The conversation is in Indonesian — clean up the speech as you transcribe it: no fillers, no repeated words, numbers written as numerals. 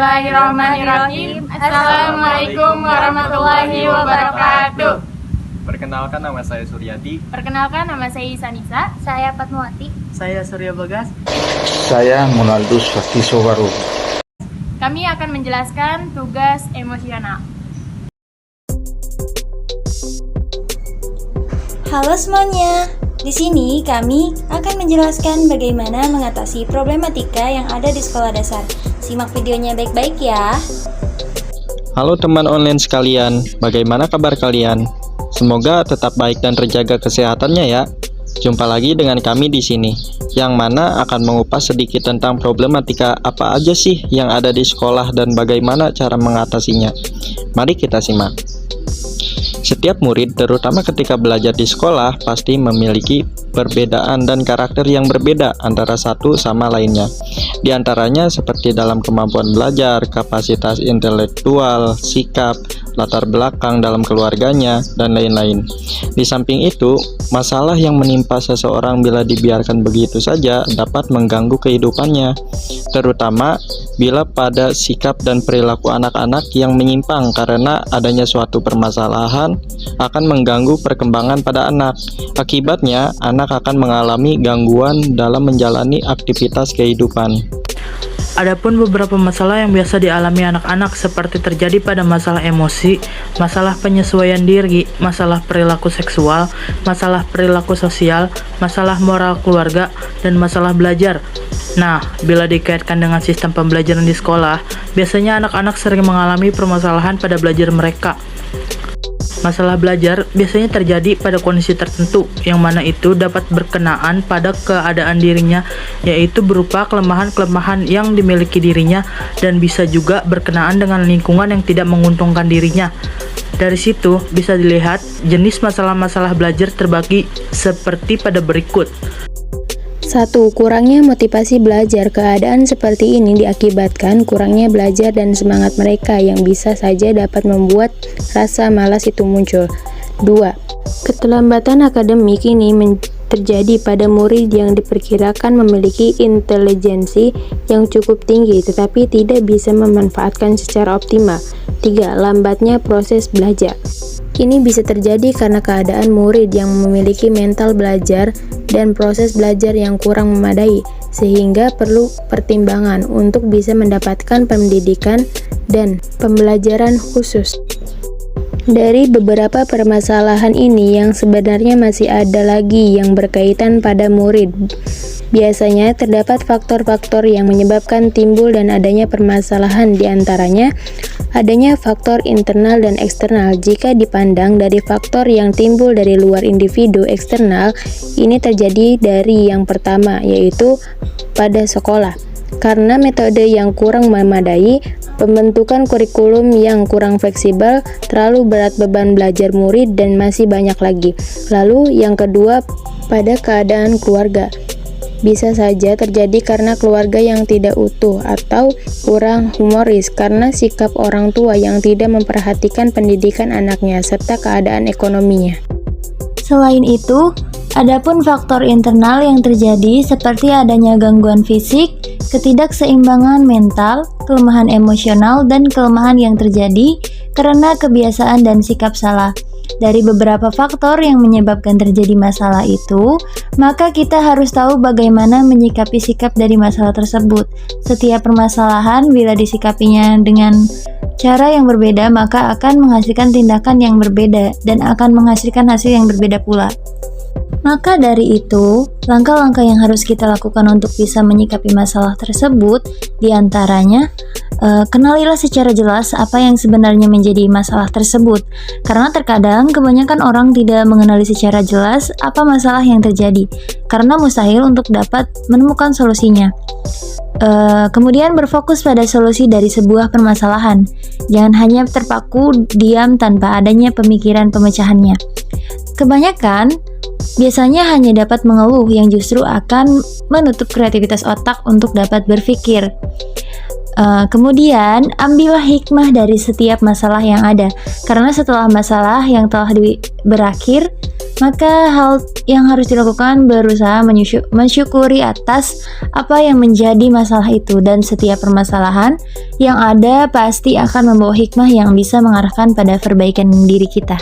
Bismillahirrahmanirrahim. Assalamualaikum warahmatullahi wabarakatuh. Perkenalkan, nama saya Suryadi. Perkenalkan, nama saya Isanisa. Saya Fatmawati. Saya Surya Bagas. Saya Munaldus Faktisowaru. Kami akan menjelaskan tugas emosional. Halo semuanya. Di sini kami akan menjelaskan bagaimana mengatasi problematika yang ada di sekolah dasar. Simak videonya baik-baik ya. Halo teman online sekalian, bagaimana kabar kalian? Semoga tetap baik dan terjaga kesehatannya ya. Jumpa lagi dengan kami di sini, yang mana akan mengupas sedikit tentang problematika apa aja sih yang ada di sekolah dan bagaimana cara mengatasinya. Mari kita simak. Setiap murid, terutama ketika belajar di sekolah, pasti memiliki perbedaan dan karakter yang berbeda antara satu sama lainnya. Di antaranya seperti dalam kemampuan belajar, kapasitas intelektual, sikap, latar belakang dalam keluarganya, dan lain-lain. Di samping itu, masalah yang menimpa seseorang bila dibiarkan begitu saja dapat mengganggu kehidupannya, terutama bila pada sikap dan perilaku anak-anak yang menyimpang karena adanya suatu permasalahan akan mengganggu perkembangan pada anak. Akibatnya, anak akan mengalami gangguan dalam menjalani aktivitas kehidupan. Adapun beberapa masalah yang biasa dialami anak-anak seperti terjadi pada masalah emosi, masalah penyesuaian diri, masalah perilaku seksual, masalah perilaku sosial, masalah moral keluarga, dan masalah belajar. Nah, bila dikaitkan dengan sistem pembelajaran di sekolah, biasanya anak-anak sering mengalami permasalahan pada belajar mereka. Masalah belajar biasanya terjadi pada kondisi tertentu, yang mana itu dapat berkenaan pada keadaan dirinya, yaitu berupa kelemahan-kelemahan yang dimiliki dirinya, dan bisa juga berkenaan dengan lingkungan yang tidak menguntungkan dirinya. Dari situ bisa dilihat jenis masalah-masalah belajar terbagi seperti pada berikut. 1. Kurangnya motivasi belajar. Keadaan seperti ini diakibatkan kurangnya belajar dan semangat mereka yang bisa saja dapat membuat rasa malas itu muncul. 2. Keterlambatan akademik ini terjadi pada murid yang diperkirakan memiliki intelijensi yang cukup tinggi tetapi tidak bisa memanfaatkan secara optimal. 3. Lambatnya proses belajar. Ini bisa terjadi karena keadaan murid yang memiliki mental belajar dan proses belajar yang kurang memadai, sehingga perlu pertimbangan untuk bisa mendapatkan pendidikan dan pembelajaran khusus. Dari beberapa permasalahan ini yang sebenarnya masih ada lagi yang berkaitan pada murid. Biasanya terdapat faktor-faktor yang menyebabkan timbul dan adanya permasalahan, di antaranya adanya faktor internal dan eksternal. Jika dipandang dari faktor yang timbul dari luar individu eksternal, ini terjadi dari yang pertama, yaitu pada sekolah. Karena metode yang kurang memadai, pembentukan kurikulum yang kurang fleksibel, terlalu berat beban belajar murid, dan masih banyak lagi. Lalu yang kedua, pada keadaan keluarga. Bisa saja terjadi karena keluarga yang tidak utuh atau kurang humoris, karena sikap orang tua yang tidak memperhatikan pendidikan anaknya serta keadaan ekonominya. Selain itu, adapun faktor internal yang terjadi seperti adanya gangguan fisik, ketidakseimbangan mental, kelemahan emosional, dan kelemahan yang terjadi karena kebiasaan dan sikap salah. Dari beberapa faktor yang menyebabkan terjadi masalah itu, maka kita harus tahu bagaimana menyikapi sikap dari masalah tersebut. Setiap permasalahan bila disikapinya dengan cara yang berbeda, maka akan menghasilkan tindakan yang berbeda dan akan menghasilkan hasil yang berbeda pula. Maka dari itu, langkah-langkah yang harus kita lakukan untuk bisa menyikapi masalah tersebut diantaranya, kenalilah secara jelas apa yang sebenarnya menjadi masalah tersebut. Karena terkadang kebanyakan orang tidak mengenali secara jelas apa masalah yang terjadi, karena mustahil untuk dapat menemukan solusinya. Kemudian berfokus pada solusi dari sebuah permasalahan. Jangan hanya terpaku diam tanpa adanya pemikiran pemecahannya. Kebanyakan biasanya hanya dapat mengeluh yang justru akan menutup kreativitas otak untuk dapat berpikir. Kemudian ambillah hikmah dari setiap masalah yang ada, karena setelah masalah yang telah berakhir, Maka hal yang harus dilakukan berusaha mensyukuri atas apa yang menjadi masalah itu, dan setiap permasalahan yang ada pasti akan membawa hikmah yang bisa mengarahkan pada perbaikan diri kita.